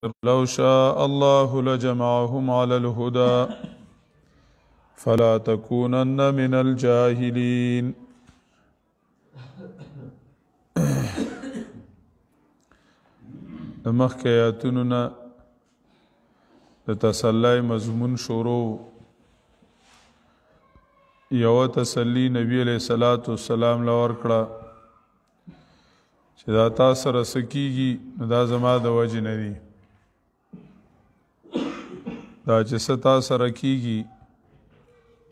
لو شاء الله لجمعهم على الهدى فلا تكونن من الجاهلين. مخکې آیاتونو نه د تسلی مضمون شروع. یوه تسلی نبی علیہ الصلوۃ والسلام له ورکړه چې دا تا سره څه کېږي نو دا زما د وجې نه دي، دا چې څه تا سره کېږي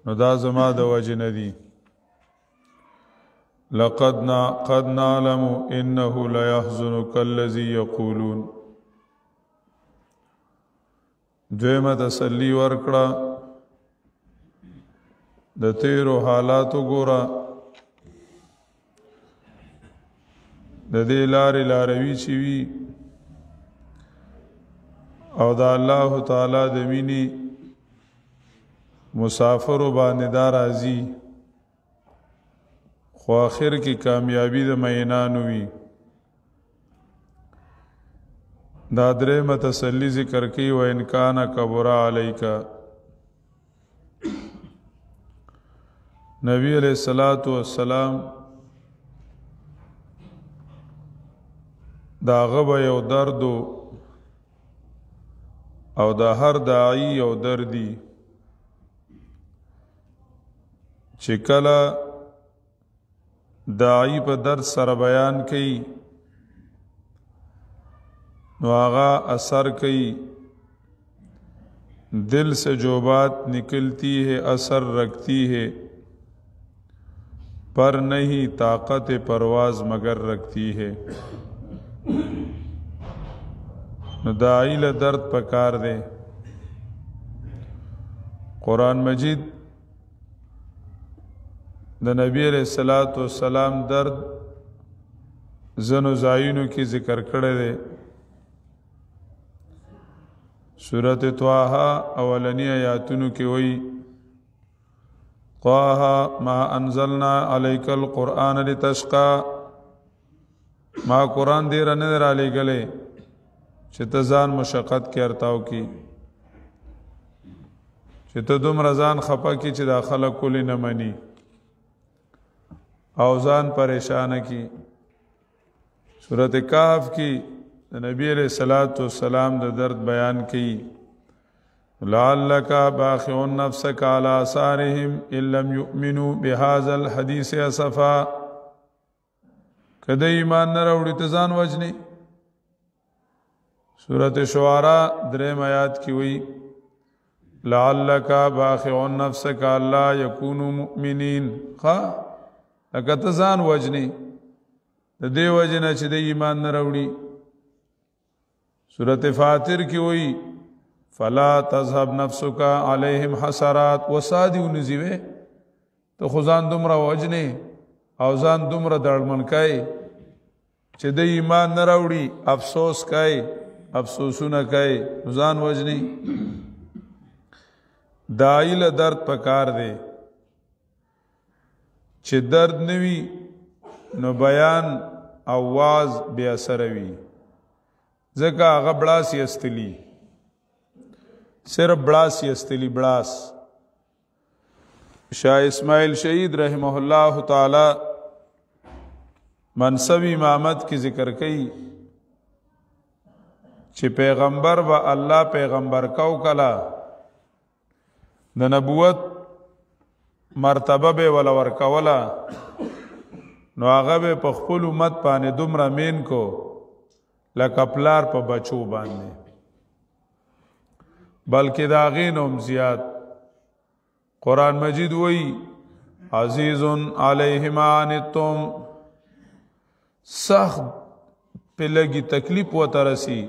نو دا زما د وجې نه دي. قد نعلم انه ليحزنك الذي يقولون. دویمه تسلی ورکړه د تیرو حالاتو ګوره، د دې لارې لاروي چې وي او د الله تعالی د مینې مسافرو باندې دا راځي، خو آخر کې کامیابی د مینانو وي. دا درېمه تسلی ذکر کوي و ان کان کبر علیک. نبی علیہ الصلوۃ والسلام دا غبه یو درد او دا هر داعی یو دردی چې کله داعی په درد سره بیان کوي نو آغا اثر کوي، دل سے جو بات نکلتی ہے اثر رکھتی ہے، پر نہیں طاقت پرواز مگر رکھتی ہے. نو داعی له درد پکار دی. قرآن مجید د نبی علیہ الصلوۃ والسلام درد زنو زاینو کی ذکر کړی دی. سورۃ طه اولنی آیاتونو کې وایي طه ما انزلنا علیک القرآن لتشقى. ما قرآن دې را نه را لېږلی چې ته ځان مشقت کې ارتاو کی، چې ته دومره ځان خفه کی چې دا خلک کلی نه مني او ځان پریشانه کی. سورۃ کهف کی د نبی علیہ الصلوۃ والسلام د درد بیان کی. لعلک باخع نفسک علی آثارهم ان لم یؤمنوا بهذا الحدیث اسفا. کده ایمان نه راوړي ته ځان وجني. سورۃ شعراء دریم آیات کی وی لعلک باخع نفسک الا یکونوا مؤمنین. لکه ته ځان وجني د دې وجې نه چې د ایمان نه راوړي. سورۃ فاطر کی وی فلا تذهب نفسک علیہم حسرات. وسادی ونزیوه ته خو ځان دومره وجني او ځان دومره دړمن کوي چې د ایمان نه راوړي، افسوس کوي، افسوسونه کوي، ځان وجني. داعی له درد پکار دی چې درد نوي نو بیان او واز بے اثر وي، ځکه هغه بړاس یستلی، صرف بړاس یستلی بړاس. شاه اسماعیل شهید رحمه الله تعالی منصب امامت کی ذکر کئی چې پیغمبر و الله پیغمبر کو کلا د نبوت مرتبه به ولا ورکولا نو هغه به په خپل امت باندې دومره مین کو لکه پلار په بچو باندې، بلکې دا غینوم زیات. قرآن مجید وی عزیز علیہ ما عنتم، سخت پہ لگی تکلیف و ترسی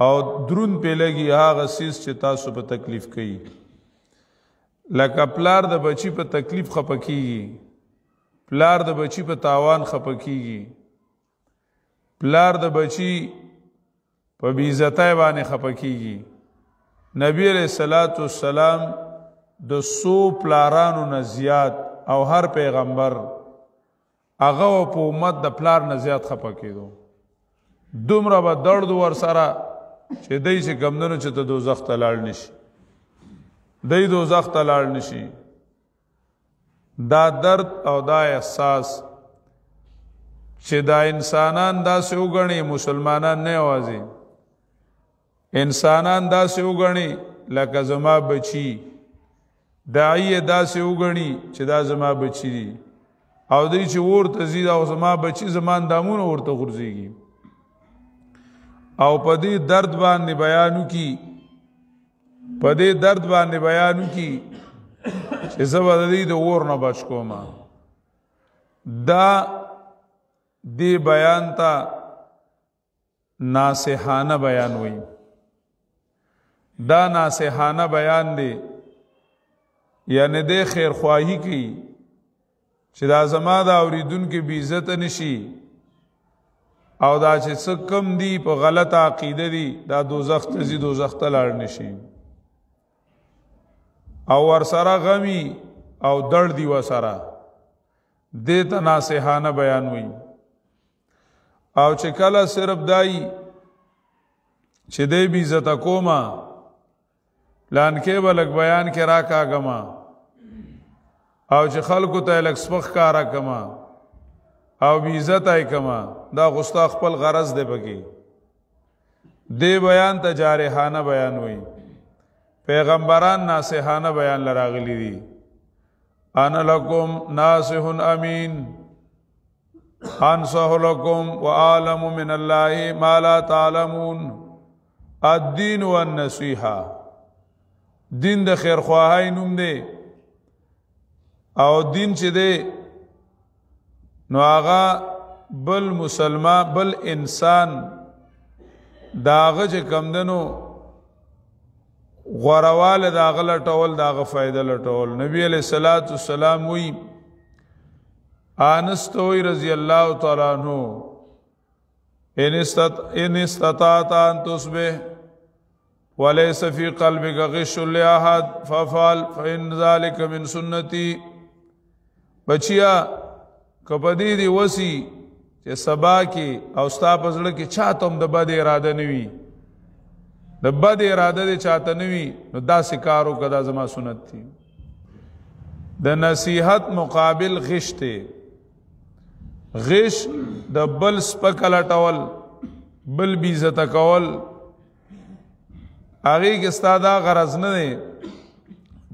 او درون پہ لگی هغه سیز چې تاسو په تکلیف کوي. لکه پلار د بچی په تکلیف خپکیږي، پلار د بچی په تاوان خپکیږي، پلار د بچی په بی عزتۍ باندې خپکیږي. نبی علیہ الصلوۃ والسلام د 100 پلارانو نه زیات او هر پیغمبر هغه په امت د پلار نه زیات خپه کېدو. دومره به درد ور سره چې دی چې کمدنو چې ته دوزخ ته لاړ نشي دی دوزخ ته لاړ نشي دا درد او دا احساس چې دا انسانان داسې وګڼي مسلمانان نه یوازې انسانان داسې وګڼي لکه زما بچي داعی داسې وګڼي چې دا زما بچي دي او دی چې ورته ځي او زما بچي زما اندامونه ورته غورځېږي او په دې درد باندې بیانو کی په دې درد باندې بیانو کی چې زه به د دې د اور نه بچ کوم دا دې بیان ته ناصحانه بیان وایي دا ناصحانه بیان دی یعنی دې خیرخواهی کوي چې دا زما د اوریدونکو بې عزته نشي او دا چې څه کم دي په غلطه عقیده دي دا دوزخ ته ځي دوزخ ته لاړ نشي او ورسره غمی او درد دی ورسره دې ته ناصحانه بیان وایي او چې کله صرف دای چې دې بې عزته کومه لانکې به لږ بیان کې راکاږما او چې خلکو ته لږ سپخ کارا کما او بې عزته یې کما دا غستا خپل غرض دی پکې دې بیان ته جارحانه بیان وایي پیغمبران ناصحانه بیان لراغلی دي انا لکم ناصح امین انصح لکم وعالم من الله ما لا تعلمون الدین والنصیحه دین د خیرخواهی نوم دی او دین چې دی نو هغه بل مسلمان بل انسان داغه چې کمدنو غورواله داغه لټول داغه فائدہ لټول نبی علیہ الصلوۃ والسلام وی انس توي رضی الله تعالی عنہ ان استطاعت ان تصبح وليس في قلبك غش لاحد ففعل فان ذلك من سنتي بچیا کپدی دی وسی چې سبا کې او ستا پزړه کې چاته هم د بد اراده نوي د بد اراده دې چاته نوي نو دا سکارو کدا زما سنت تھی د نصیحت مقابل غش ته غش د بل سپکل ټول بل بی عزت کول هغه کې ستاده غرض نه دی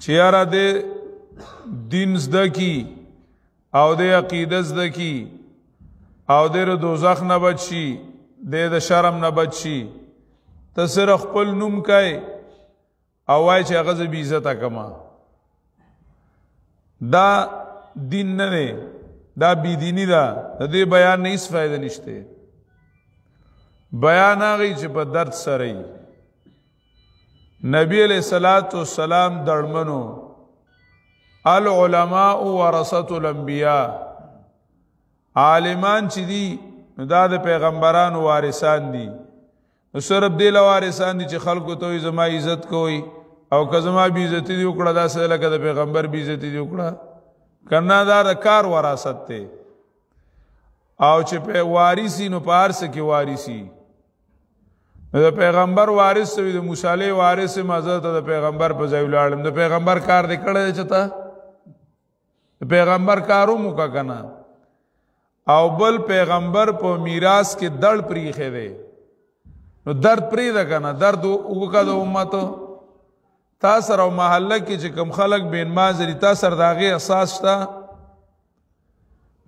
چې یاره دې دین زده کی او دې عقیده زده کی او دې دوزخ نه بچي دې د شرم نه بچي ته صرف خپل نوم کای او وای چې هغه بی عزت کما دا دین نه دی دا بی دینی دا دې بیان نه هیڅ فائدہ نشته بیان هغه چې په درد سره نبی علیہ الصلوۃ والسلام دړمنو العلماء ورثه الانبیاء عالمان چې دي نو دا د پیغمبرانو وارثان دي نو صرف دی له وارثان دي چې خلکو ته زما عزت کوي او که زما بی عزت دي وکړه دا سره لکه د پیغمبر بی عزت دي وکړه کنا دا د کار وراثت ته او چې په وارثي نو پارس کې وارثي د پیغمبر وارث وي د موسی علیه وارث مزه ته د پیغمبر په ځای ولاړم د پیغمبر کار دې کړی چته د پیغمبر کارو موکا کنه او بل پیغمبر په میراث کې دړ پریخه دی نو درد پری ده کنه درد وکړه د امت تاسو او محله کې چې کم خلک بین مازری تاسو داغه احساس شته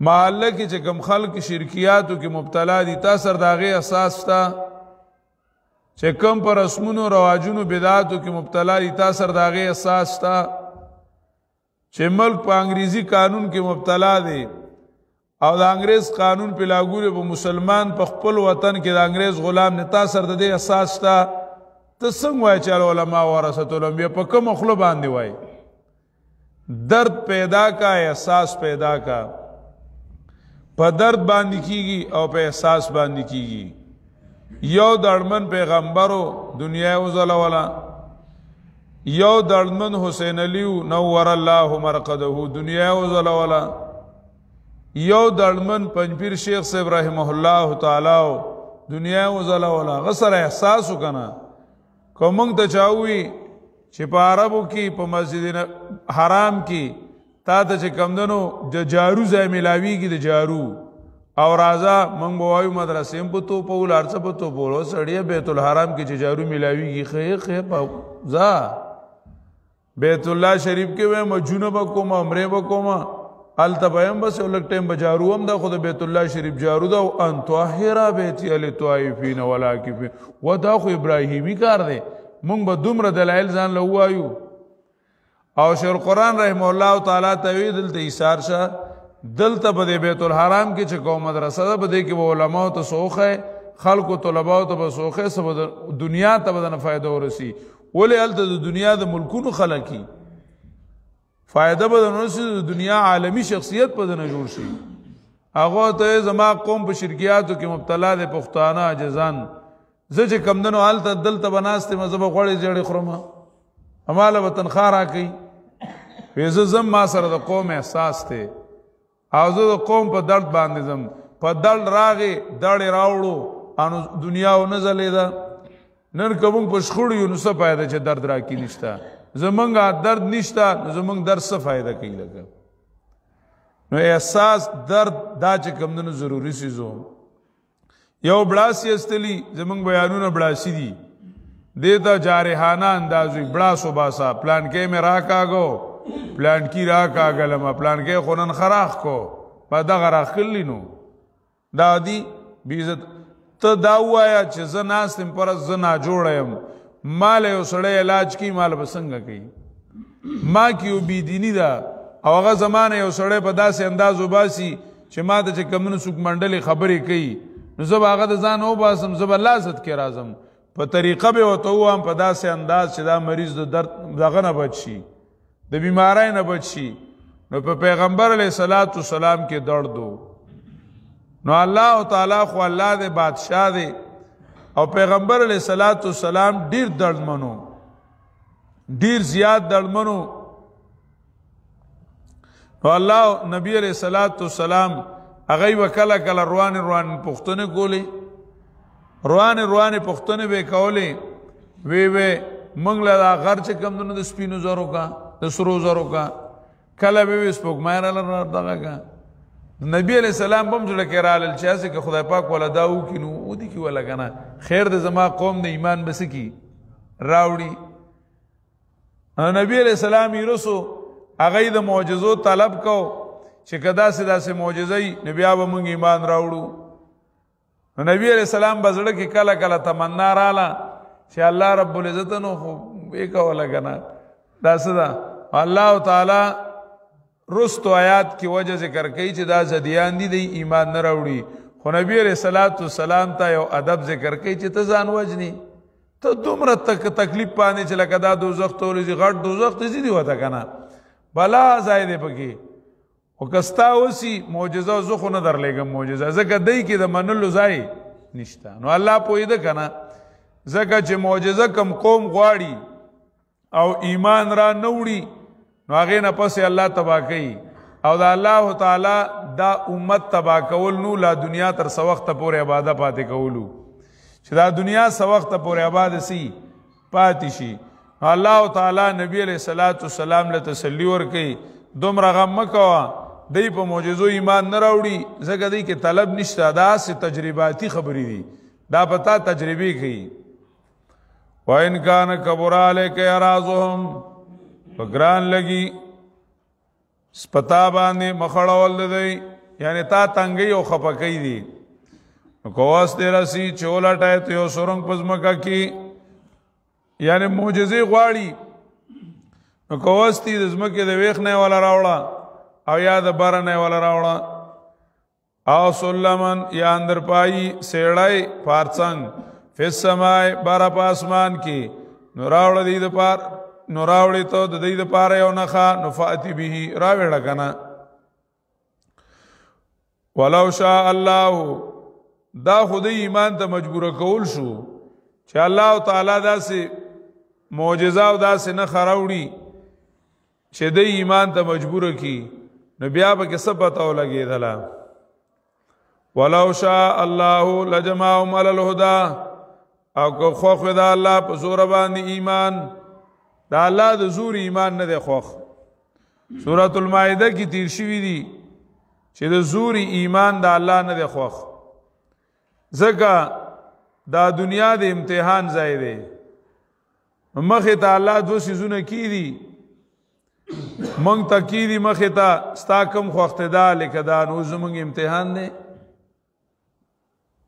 محله کې چې کم خلک شرکیاتو کې مبتلا دي تاسو داغه احساس شته چې کم پر رسمونو رواجونو بدعاتو کې مبتلا دي تاسو داغه احساس شته چې ملک په انګریزي قانون کې مبتلا دي او د انګريز قانون په لاګوري په مسلمان په خپل وطن کې د انګريز غلام نه تاثر د دې اساس شته ته څنګه وای چې علماء ورثه الانبیاء په کوم خپل باندې وای درد پیدا کا احساس پیدا کا په درد باندې کیږي او په احساس باندې کیږي یو دړمن پیغمبرو دنیا وزله ولا یو دړمن حسین علیو نور الله مرقده دنیا وزله ولا یو دړمن پنځپیر شیخ صاحب رحمه الله تعالی دنیا وزله ولا غسر احساس وکنا کو موږ ته چاوي چې په عربو کې په مسجد حرام کې تا ته چې کمدنو د جارو ځای ملاویږي د جارو او راځه موږ به وایو مدرسې په تو په ولار څه په تو بولو سړی بیت الحرام کې چې جارو ملاویږي خې په ځا بیت الله شریف کې و مجونه بکوم عمره بکوم التبیم بس ولک ټیم بجارو هم دا خود بیت الله شریف جارو دا ان طاهرا بیت الطائفین ولکفین و دا خو ابراهیمی کار دی مونږ به دومره دلایل ځان له وایو او شیخ القرآن رحم الله تعالی توی دلته ایثار شه دلته په بیت الحرام کې چې کوم مدرسه ده بده کې علماء ته سوخه خلق او طلباء ته سوخه سبب دنیا ته بدن فائدہ ورسی ولې الته د دنیا د ملکونو خلقي فائدہ بدن ورسی د دنیا عالمی شخصیت بدن جوړ شي هغه ته زما قوم په شرکیاتو کې مبتلا دي پښتانه عجزان زه چې کمندنو الته دلته بناسته مذهب غوړې جوړې خرمه اماله وطن خارا کوي وېزه زم ما سره د قوم احساس ته او زه د قوم په درد باندې زم په درد راغی دړې راوړو انو دنیا و نه زلیدا نن کوم په شخړو یو نو څه فائدہ چې درد راکی نشتا زمونږه درد نشتا زمونږ درد څه فائدہ کوي لګا نو احساس درد دا چې کوم ضروری سيزو یو بلاسی استلی زمونږ بیانونه بلاسی دي دیتا جارحانه اندازوی بلاسو باسا پلان کې میں راکاگو پلان کی راکاگلما پلان کې خونن خراخ کو با دا غراخ کلی نو دا دی بیزت تا دا وایا چې زه ناستم پر زه ناجوړم مال یو سړی علاج کی مال بسنګ کی ما کیو بی دینی دا او هغه زمانه یو سړی په داسې انداز وباسي چې ما ته چې کمنو سوق منډلې خبرې کوي نو زه هغه د ځان او باسم زه لازت کې راځم په طریقه به وته وام په داسې انداز چې دا مریض د درد دغه نه بچ شي د بیماری نه بچ شي نو په پیغمبر علیه الصلاۃ والسلام کې درد دو نو الله تعالی خو الله دې بادشاہ دی او پیغمبر علیه الصلاۃ والسلام ډیر درد منو ډیر زیات درد منو نو الله نبی علیہ الصلوۃ والسلام هغه وکړه کله روان پښتنه کولی روان پښتنه به کولی وی منګ لا غر چې کم د سپینو زرو کا د سرو زرو کا کله به سپوږ مایره دغه کا نبی علیہ السلام بم جوړ کړه ل چې چې خدای پاک ولا داو کینو او دي کی ولا کنه خیر د زما قوم د ایمان بس کی راوړي نبی علیہ السلام یې رسو هغه د معجزو طلب کو چې کدا سدا معجزې نبی ابا مونږ ایمان راوړو نبی علیہ السلام بزړه کې کله کله تمنا رااله چې الله رب العزت نو خو وکوله کنه دا صدا الله تعالی رستو آیات کی وجه ذکر کوي چې دا زديان دي د ایمان نه راوړي خو نبی علیہ الصلوۃ والسلام ته یو ادب ذکر کوي چې ته ځان وجني ته دومره تکلیف پانه چې لکه دا دوزخ تولې غټ دوزخ ته زیدي وته کنه بلا زائد پکې او کستا وسی معجزه زه خو نه درلېګم معجزه زکه دای کې د منلو ځای نشته نو الله پوی ده کنه زکه چې معجزه کم قوم غواړي او ایمان را نوړي نو هغه نه پسې الله تبا کوي او دا الله تعالی دا امت تبا کول نو لا دنیا تر څو وخت پورې عبادت پاتې کولو چې دا دنیا څو وخت پورې عبادت سي پاتې شي الله تعالی نبی علیہ الصلوۃ والسلام له تسلی ور کوي دومره غم مکوا دای په معجزو ایمان نه راوړي زګه دای کې طلب نشته دا سه تجرباتي خبرې دي دا پتا تجربه کوي وان کان کبر علیک اراضهم فگران لگی سپتا باندې مخړول دی یعنی تا تنګي او خپکې دي نو کوس دې راسي چولټه ته یو سورنګ پزمکا کی یعنی معجزه غواړي نو کوس دې زمکه د ویخ نه ولا راوړه او یا د بار نه ولا راوړه او سلمن یا اندر پای سیړای پارڅنګ فس سمای بار پاسمان کی نو راوړه دې د پار نو راوړی ته د دې د پاره یو نخا نفاتی به راوړه کنه ولو شاء الله دا خدای ایمان ته مجبور کول شو چې الله تعالی داسې معجزه او داسې نه خراوړي چې د ایمان ته مجبور کی نو بیا به څه پتاو لګیدله ولو شاء الله لجمعهم على الهدى او که خوخ دا الله په زور باندې ایمان دا الله د زور ایمان نه دی خوخ سورۃ المائده کې تیر شوی دی چې د زور ایمان دا الله نه دی خوخ ځکه دا دنیا د امتحان ځای دی مخه ته الله دو سيزونه کی دي مونږ ته کی دي مخه ته ستا کم خو اقتدا لیکدا نو زمونږ امتحان نه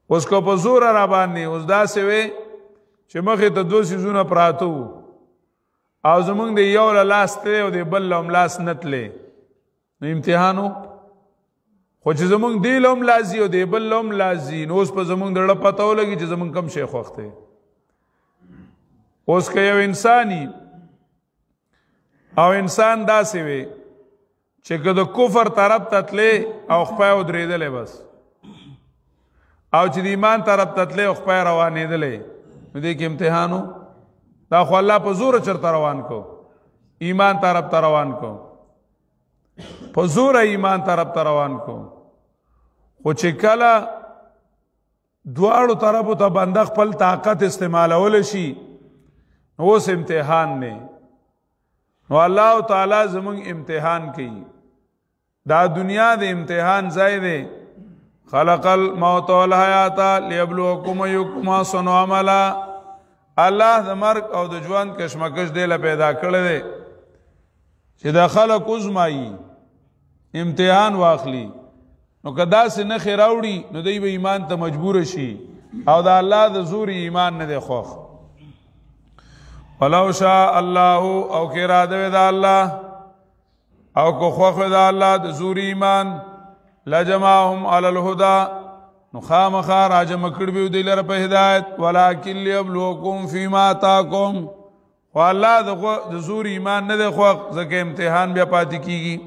اوس کو په زور را باندې اوس دا سوي چې مخه ته دو سيزونه پراتو او زمونږ دی یو لاس ته او دی بل لوم لاس نتلې نو امتحانو خو چې زمونږ دی لوم لازي او دی بل لوم لازي نو اوس په زمونږ دړه پته ولګي چې زمونږ کم شیخ وخته اوس که یو انسانی او انسان داسې وي چې که د کفر طرف ته تللی او خپای ودرېدلی بس او چې د ایمان طرف ته تللی او خپای روانېدلی نو دې کې امتحانو دا خو الله په زوره چرته روان کو ایمان طرف ته روان کو په زوره ایمان طرف ته روان کو خو چې کله دواړو طرفو ته بنده خپل طاقت استعمالول شي اوس امتحان نه نو الله تعالی زمون امتحان کوي دا دنیا د امتحان ځای دی خلق الموت والحیات ليبلوکم ایکم احسن عملا الله د مرګ او د ژوند کشمکش دی له پیدا کړی دی چې د خلق ازمایي امتحان واخلي نو کدا سه نه خیراوړي نو دوی به ایمان ته مجبور شي او دا الله د زور ایمان نه دی خوخ ولو شاء الله او که اراده دا الله او که خوخ دا الله د زور ایمان لجمعهم علی الهدى نو خامخا راجم کړبیو دی لره په هدایت ولکن لیبلوکم فیما آتاکم والله د زور ایمان نه دی خوخ ځکه امتحان بیا پاتې کیږي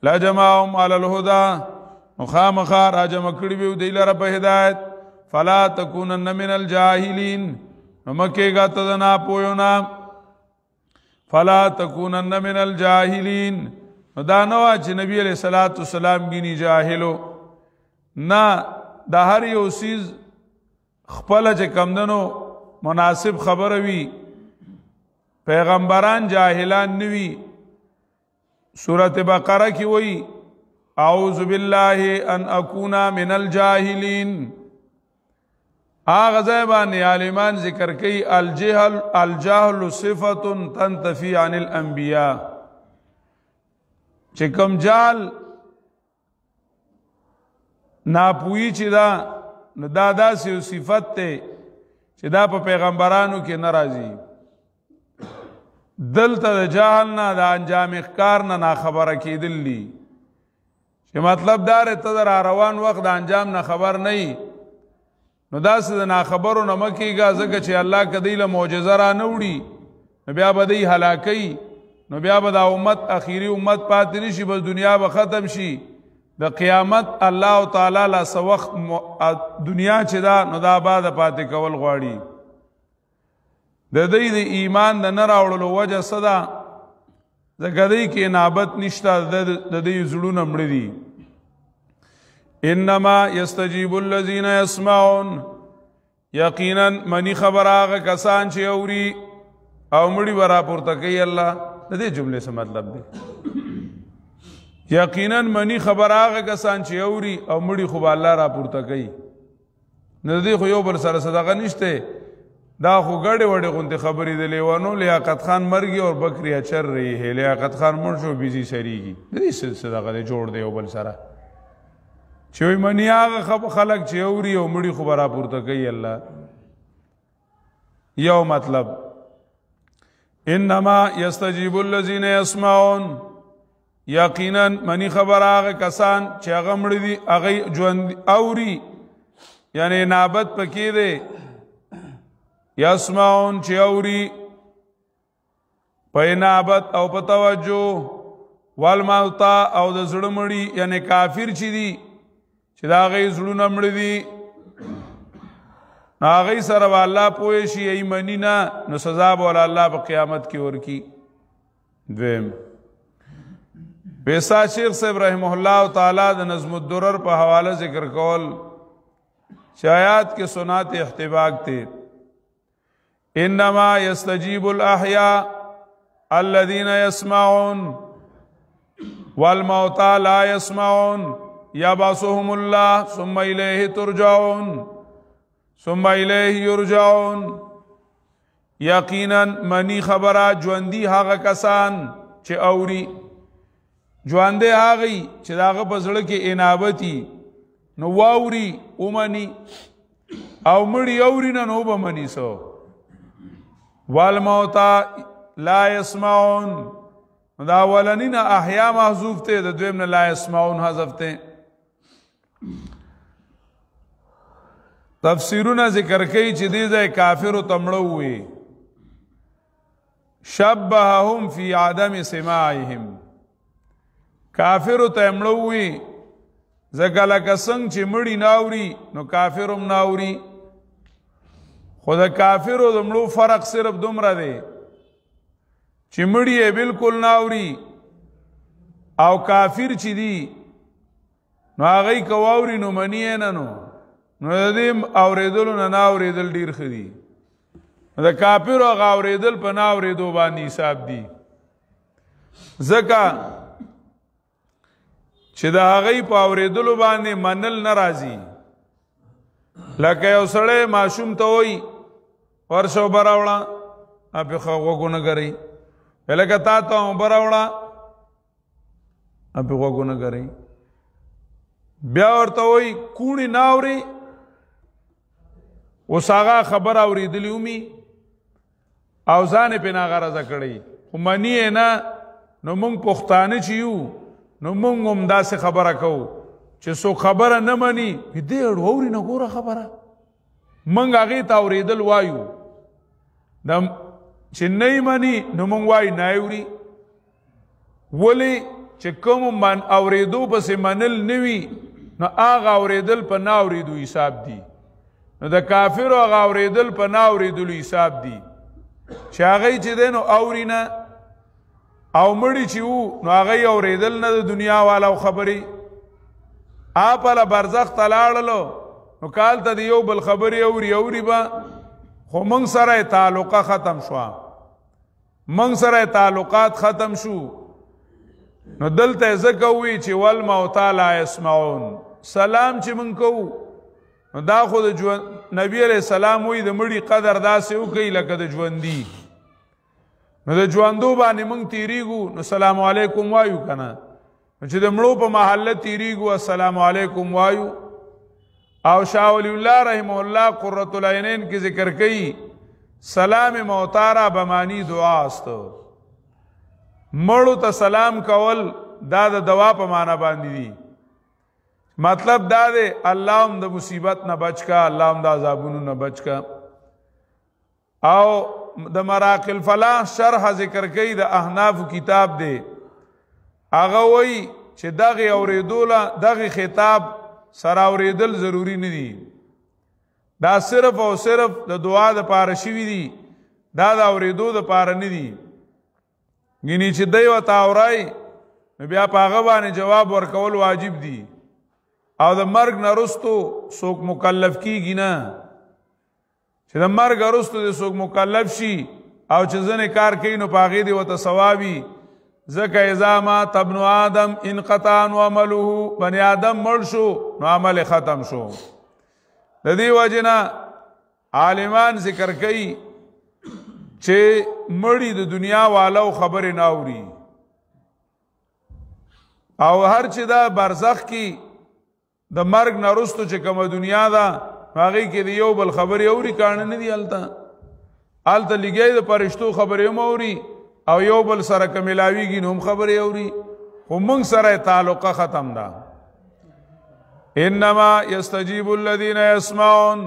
لجمعهم علی الهدى نو خامخا راجم کړبیو دی لره په هدایت فلا تکونن من الجاهلین مکه گا تدنا پویونا فلا تکونن من الجاهلین دا نوا چې نبی علیہ الصلوۃ والسلام گینی جاهلو نا دا هر یو سیز خپل چې کمندنو مناسب خبر وی پیغمبران جاهلان نوی سورۃ بقرہ کی وی اعوذ باللہ ان اکون من الجاهلین آغا زیبانی عالمان ذکر کئی الجہل صفت تنتفی عن الانبیاء چکم جال ناپوئی چی دا دا سی صفت تے چی دا پا پیغمبرانو کی نرازی دل تا دا جاہل نا دا انجام اخکار نا خبر کی دل لی چی مطلب دار تا دا روان وقت دا انجام نا خبر نئی نو داسې د ناخبرو نه مکیږه ځکه چې الله کدی له معجزه را نه وړي نو بیا به دی هلاکي نو بیا به دا امت اخیری امت پاتې نشي بس دنیا به ختم شي د قیامت الله تعالی لا سوخت دنیا چې دا نو دا بعد پاتې کول غواړي د دې د ایمان د نه راوړلو وجه صدا ځکه دی کې نابت نشته د دې زړونه مړ دي انما یستجیب الذین یسمعون یقینا منی خبر آغا کسان چې اوري او مړي ورا پورته کوي الله د دې جملې څه مطلب دی یقینا منی خبر آغا کسان چې اوري او مړي خو الله را پورته کوي نه دې خو یو بل سره صدقه نشته دا خو ګړې وړې غونډه خبرې د لیوانو لیاقت خان مرګي او بکری اچر رہی ہے لیاقت خان مړ شو بیزی سریږي دې صدقه جوړ دی یو بل سره چوی منی آغا خلق چی اوری او مڑی خبرا پورتا کئی اللہ یو مطلب انما یستجیب الذین یسمعون یقینا منی خبر آغا کسان چی آغا مڑی دی آغا جوند اوری یعنی نابت پکی دے یسمعون چی اوری پا نابت او پا توجہ والموتا او دا زڑمڑی یعنی کافر چی دی چې دا غي زړونه مړ دي هغه سره الله پوي شي ایمنی نه نو سزا به الله په قیامت کې ورکی دویم پیسا شیخ صاحب رحمه الله تعالی د نظم الدرر په حواله ذکر کول شایات کے سنات احتباق تے انما یستجیب الاحیاء الذین یسمعون والموتى لا يسمعون یبعثهم اللہ ثم الیہ ترجعون ثم الیہ یرجعون یقینا منی خبرہ ژوندي هغه کسان چې اوري ژوندي هغه چې داغه په زړه کې انابتي نو واوري اومني او مړی اوري نه نو به مني سو والموتى لا يسمعون دا اولنین احیا محذوف ته د دویم نه لا يسمعون حذف ته تفسیرونه ذکر کوي چې دې ځای کافر او تمړو وي شبههم فی عدم سماعهم کافر او تمړو وي زګلا کسنګ چې مړی ناوري نو کافرم ناوري خدا کافر او دمړو فرق صرف دومره دی چې مړی بالکل ناوري او کافر چې دی نو هغه کواوري نو منی نه نو دې اوریدل نه اوریدل ډیر خدي دا کافر او اوریدل په نه اوریدو باندې حساب دي زکه چې دا هغه په اوریدلو باندې منل ناراضي لکه یو سړی معصوم ته وای ورشو براوړه اپ خو وګونه کوي لکه تا ته براوړه اپ وګونه کوي بیا ورته وای کونی ناوري وساغه خبر اوریدلی اومي او ځان په ناغرضه کړی خو منی نه نو مونږ پښتانه چیو نو مونږ هم داسې خبره کوو چې سو خبره نه مني دې اوري نه ګوره خبره مونږ هغه ته اوریدل وایو د چې نه مني نو مونږ وای نه اوري ولی چې کوم من اوریدو پس منل نوي نو هغه اوریدل په نه اوریدو حساب دي نو د کافر او هغه اوریدل په نه اوریدلو حساب دي چې هغه چې دینو اورینا او مړی چې وو نو هغه اوریدل نه د دنیا والا خبري اپل برزخ تلاړلو نو کال ته یو بل خبري اوري با خو موږ سره تعلقات ختم شو موږ سره تعلقات ختم شو نو دلته زکوي چې ول موتى لا يسمعون سلام چې موږ کوو نو دا خو د نبی علیہ السلام وی د مړي قدر داسې وکي لکه د ژوندۍ نو د ژوندو باندې موږ تیریږو نو سلام علیکم وایو کنه چې د مړو په محله تیریږو السلام علیکم وایو او شاه ولی الله رحم الله قرۃ العینین کی ذکر کړي سلام موتارا بمانی دعا است مړو ته سلام کول دا د دوا په معنا باندې دي مطلب دا دے اللہ ہم دا مصیبت نہ بچ کا اللہ ہم دا عذابونو نہ بچ کا او دا مراقل فلاح شرح ذکر کئی دا احناف کتاب دے آغا وی چه داغی اوریدولا داغی خطاب سر اوریدل ضروری ندی دا صرف او صرف دا دعا دا پارشوی دی دا اوریدو دا پار ندی گینی چه دیو تاورائی بیا پاغبانی جواب ورکول واجب دی او د مرګ نرستو څوک مکلف کیږي نه چې د مرګ نرستو د څوک مکلف شي او چې ځنه کار کوي نو پاغې دی وته ثوابي ځکه اذا ما ابن آدم انقطع عمله بني آدم مړ شو نو عمل ختم شو د دې وجنا عالمان ذکر کوي چې مړی د دنیا والو خبر نه اوري او هر چې دا برزخ کی د مرګ نرستو چې کومه دنیا ده هغه کې دی یو بل خبري اوري کانه نه دی الته لګي د پرشتو خبري موري او یو بل سره کملاویږي نوم خبري اوري هم سره تعلق ختم ده انما يستجيب الذين يسمعون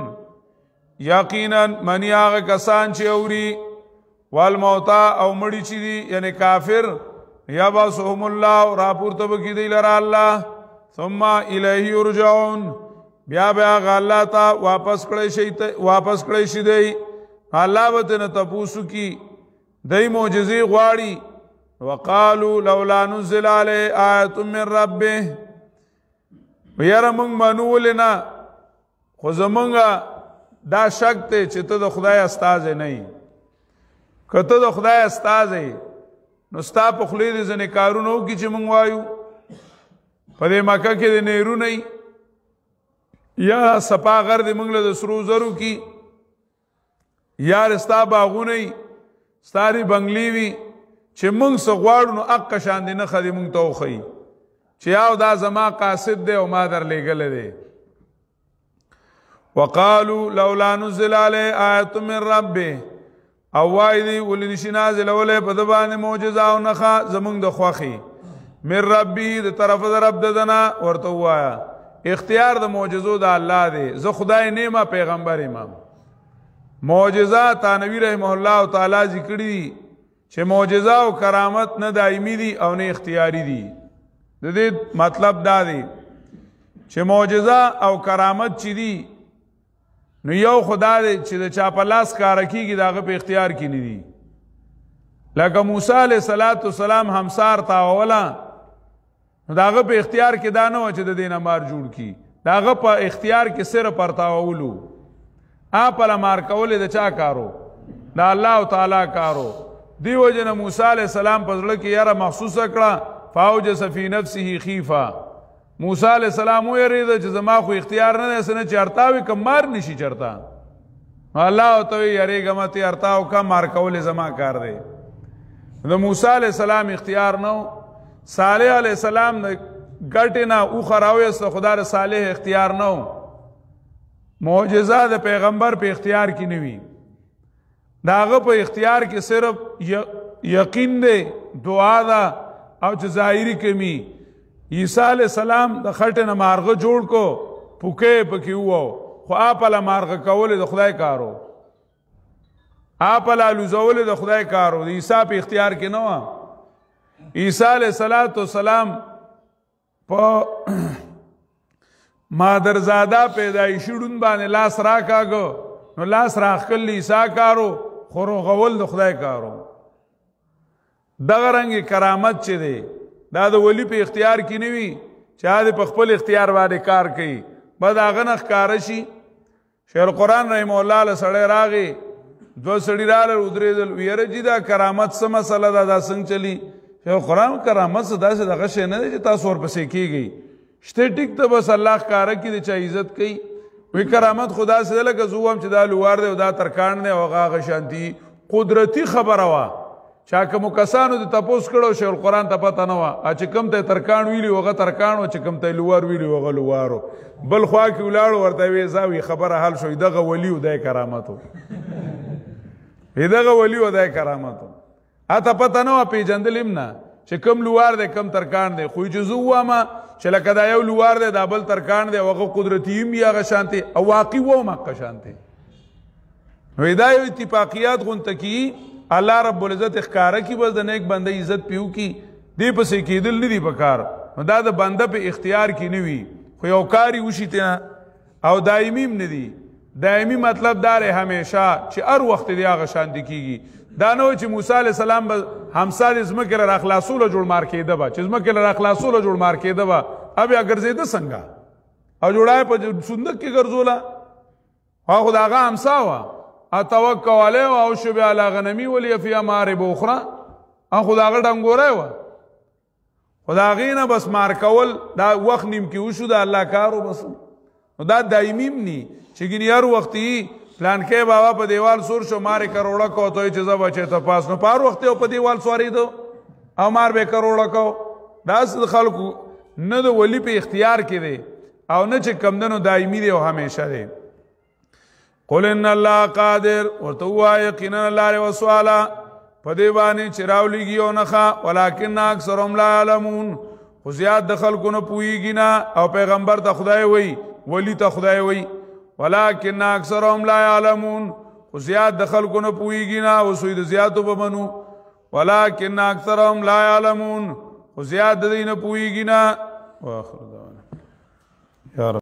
یقینا من هغه کسان چې اوري والموتى او مړي چې دي یعنی کافر یبعثهم الله راپورته بکی دی لرا الله ثم الیه یرجعون بیا بیا الله تا واپس کړی شي دی الله وتنه تاسو کی دای معجزې غواړي وقالو لولا نزل علی آیه من ربه ويره موږ منولنا خو زمونږ دا شک دی چې ته د خدای استازی نه یې. که ته د خدای استازی نو ستا په خولې دې ځینې کارونه وکړي چې موږ وایو. په دې مکه کې د نیرونه یي یا سپا غر دې موږ له د سرو زرو کي یا ستا باغونه یي ستا دې بنګلې وي چې موږ څه غواړو نو حق شان دې نښه دې موږ ته وښیي چې یاو دا زما قاصد دی او ما درلېږلی دی. وقالو لولا نزل علیه آیة من ربه او وای دی ولې نشي نازلولی په ده باندې معجزه او نښه زمونږ د خوښې من ربي د طرفه د رب د ده نه. ورته ووایه اختیار د معجزو د الله دی. زه خدای نه یم پیغمبر یم. معجزه تانوي رحمه الله تعالی ذکر دي چې معجزه او کرامت نه دایمي دي او نه اختیاري دي. د دې مطلب دا دی چې معجزه او کرامت چې دي نو یو خدا دی چې د چا په لاس کاره کېږي د هغه په اختیار کې نه دي. لکه موسی علیه السلام همسار تاوله نو د هغه په اختیار کې دا نه وه چې د دې نه مار جوړ کړي. د هغه په اختیار کې صرف پرتاولو پله مار کولې د چا کارو؟ د الله تعالی کارو. دی وجه نه موسی علیه السلام په زړه کې یاره محسوسه کړه فاوجس فی نفسه خیفه. موسی علیہ السلام ویریده چې زما خو اختیار نه دی څه نه چې ارتاوي که مار نشي چرته. الله ورته وایي یریږه مه ته ارتاو که مار کول زما کار دی. د موسی علیہ السلام اختیار نه و. صالح علیہ السلام د ګټې نه اوښه راویسته خدا د صالح اختیار نه و. معجزه د پیغمبر په اختیار کې نه وي. د هغه په اختیار کې صرف یقین دی دعا ده او چې ظاهري کمی. عیسی علیہ السلام د خټې نه مارغه جوړ کو پوکې پکې ووو خو اپله مارغه کولې د خدای کارو. اپله الوزولې د خدای کارو. د عیسی په اختیار کې نه وه. عیسی علیہ السلام په مادرزاده پیدایشي ړوند باندې لاس راکاږه نو لاس راښکل عیسی کارو خو روغول د خدای کارو. دغه رنګې کرامت چې دی دا د ولی په اختیار کې نه وي چې هغه په خپل اختیار باندې کار کوي. به د هغه نه ښکاره شي. شیخ القرآن رحمه الله له سړی راغی دوه سړي راغلل ودرېدل ویره جي دا کرامت څه مسله ده دا څنګه چلي؟ شیخ القرآن کرامت څه داسې دغه شی نه دی چې تاسو ورپسې کېږئ. شته ټیک ته بس الله ښکاره کړي د چا عزت کوي. وی کرامت خو داسې ده لکه زه ووایم چې دا لوار دی او دا ترکاڼ دی او هغه شانتي قدرتي خبره وه. چا کومو کسانو د تپوس کړو شیخ القرآن ته پته نه وه چې کوم ته ترکاڼ ویلي هغه ترکاڼ و چې کوم ته لوار ویلي هغه لوار و. بل خوا کې ولاړو ورته ویې زاوي خبره حل شو دغه ولي و دی کرامت و. دغه ولي و دی کرامت و. اته پته نه وه پېژندل هم نه چې کوم لوار دی کوم ترکاڼ دی. خو چې زه ووایم چې لکه دا یو لوار دی دا بل ترکاڼ دی او هغه قدرتي هم وي هغه شانتې او واقعي وم هغه شانتې. نو دا یو اتفاقیات غونته کي الله رب العزت اخکاره کی بس د نیک بنده عزت پیو کی دی پسې کېدل نه دي پکار. نو دا د بنده په اختیار کې نه وي خو یو کاری وشي ته او دایمي هم نه دي. دایمي مطلب دا دی همیشه چې هر وخت دی هغه شانتي کېږي. دا نه و چې موسی علیه السلام به همسا د ځمکې له راخلاصولو جوړ مار کېده به چې ځمکې له راخلاصولو جوړ مار کېده به اب بیا ګرځېده څنګه او جوړه په صندوق کې ګرځوله. خو د هغه همسا وه اتوکل علیه او شبع علی غنمی ولی فی مارب اخرى. خو د هغه ډنګوری وه خو د هغې نه بس مار کول دا وخت نیم کې وشو د الله کارو بس. نو دا دایمي هم ني چې ګینې هر وخت یي پلانکی بابا په دیوال سور شو مار یې کروړه کو ته چې زه به چېرته پاس نو په هر وخت یې په دیوال سوارېده او مار به یې کروړه کو. داسې د خلکو نه د ولي په اختیار کې دی او نه چې کمدنو دایمي دی او همیشه دی. قل ان الله قادر ورته ووایه یقینا الله لري وسواله په دې باندې چې راولیږي او نښه ولکن اکثرهم لا یعلمون. خو زیات د خلکو نه پوهېږي نه او پیغمبر ته خدای وایي ولی ته خدای وایي ولکن اکثرهم لا یعلمون. خو زیات د خلکو نه پوهېږي نه اوس وایي د زیاتو به منو ولکن اکثرهم لا یعلمون. خو زیات د دوی نه پوهېږي نه. واخر دعوانا یا رب.